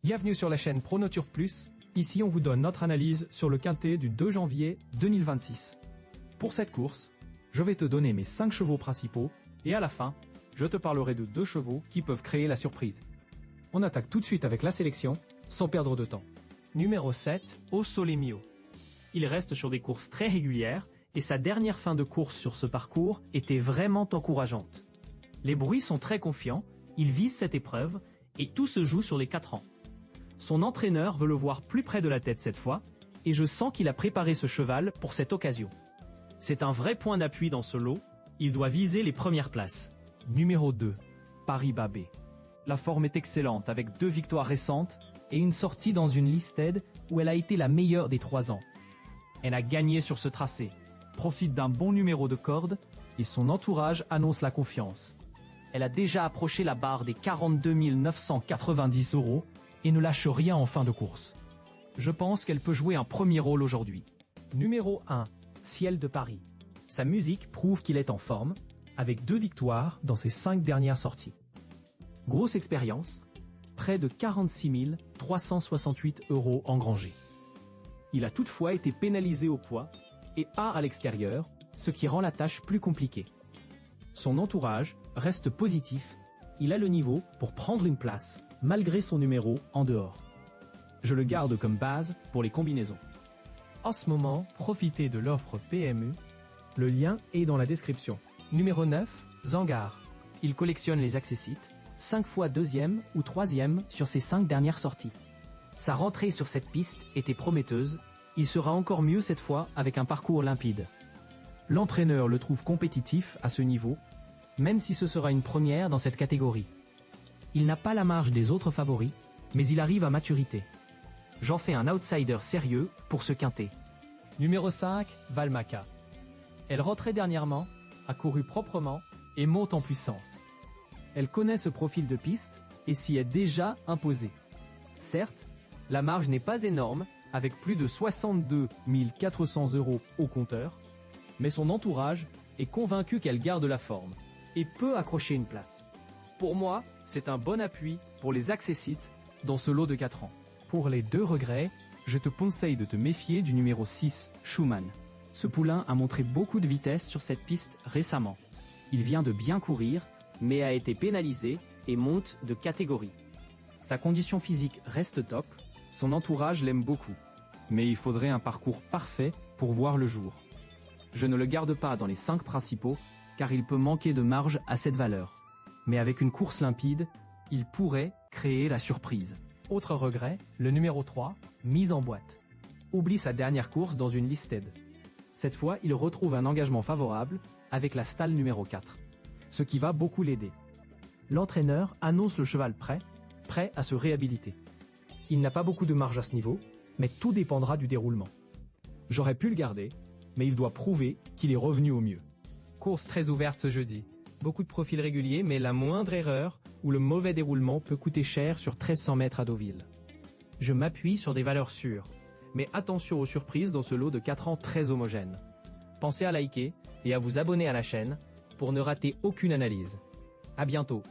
Bienvenue sur la chaîne ProNoTurf Plus. Ici, on vous donne notre analyse sur le quintet du 2 janvier 2026. Pour cette course, je vais te donner mes 5 chevaux principaux et à la fin, je te parlerai de 2 chevaux qui peuvent créer la surprise. On attaque tout de suite avec la sélection, sans perdre de temps. Numéro 7, Au Sole Mio. Il reste sur des courses très régulières et sa dernière fin de course sur ce parcours était vraiment encourageante. Les bruits sont très confiants, il vise cette épreuve et tout se joue sur les 4 ans. Son entraîneur veut le voir plus près de la tête cette fois et je sens qu'il a préparé ce cheval pour cette occasion. C'est un vrai point d'appui dans ce lot, il doit viser les premières places. Numéro 2, Paris Babé. La forme est excellente avec 2 victoires récentes et une sortie dans une listed où elle a été la meilleure des 3 ans. Elle a gagné sur ce tracé, profite d'un bon numéro de corde et son entourage annonce la confiance. Elle a déjà approché la barre des 42 990 € et ne lâche rien en fin de course. Je pense qu'elle peut jouer un premier rôle aujourd'hui. Numéro 1, Ciel de Paris. Sa musique prouve qu'il est en forme, avec 2 victoires dans ses 5 dernières sorties. Grosse expérience, près de 46 368 € engrangés. Il a toutefois été pénalisé au poids et à l'extérieur, ce qui rend la tâche plus compliquée. Son entourage reste positif, il a le niveau pour prendre une place, malgré son numéro en dehors. Je le garde comme base pour les combinaisons. En ce moment, profitez de l'offre PMU. Le lien est dans la description. Numéro 9, Zangar. Il collectionne les accessites, 5 fois 2e ou 3e sur ses 5 dernières sorties. Sa rentrée sur cette piste était prometteuse, il sera encore mieux cette fois avec un parcours limpide. L'entraîneur le trouve compétitif à ce niveau, même si ce sera une première dans cette catégorie. Il n'a pas la marge des autres favoris, mais il arrive à maturité. J'en fais un outsider sérieux pour ce quintet. Numéro 5, Valmaca. Elle rentrait dernièrement, a couru proprement et monte en puissance. Elle connaît ce profil de piste et s'y est déjà imposée. Certes, la marge n'est pas énorme, avec plus de 62 400 € au compteur, mais son entourage est convaincu qu'elle garde la forme et peut accrocher une place. Pour moi, c'est un bon appui pour les accessites dans ce lot de 4 ans. Pour les 2 regrets, je te conseille de te méfier du numéro 6, Schumann. Ce poulain a montré beaucoup de vitesse sur cette piste récemment. Il vient de bien courir, mais a été pénalisé et monte de catégorie. Sa condition physique reste top, son entourage l'aime beaucoup. Mais il faudrait un parcours parfait pour voir le jour. Je ne le garde pas dans les 5 principaux, car il peut manquer de marge à cette valeur. Mais avec une course limpide, il pourrait créer la surprise. Autre regret, le numéro 3, Mise en boîte. Oublie sa dernière course dans une listed. Cette fois, il retrouve un engagement favorable avec la stalle numéro 4, ce qui va beaucoup l'aider. L'entraîneur annonce le cheval prêt à se réhabiliter. Il n'a pas beaucoup de marge à ce niveau, mais tout dépendra du déroulement. J'aurais pu le garder, mais il doit prouver qu'il est revenu au mieux. Course très ouverte ce jeudi. Beaucoup de profils réguliers, mais la moindre erreur ou le mauvais déroulement peut coûter cher sur 1300 mètres à Deauville. Je m'appuie sur des valeurs sûres, mais attention aux surprises dans ce lot de 4 ans très homogène. Pensez à liker et à vous abonner à la chaîne pour ne rater aucune analyse. À bientôt.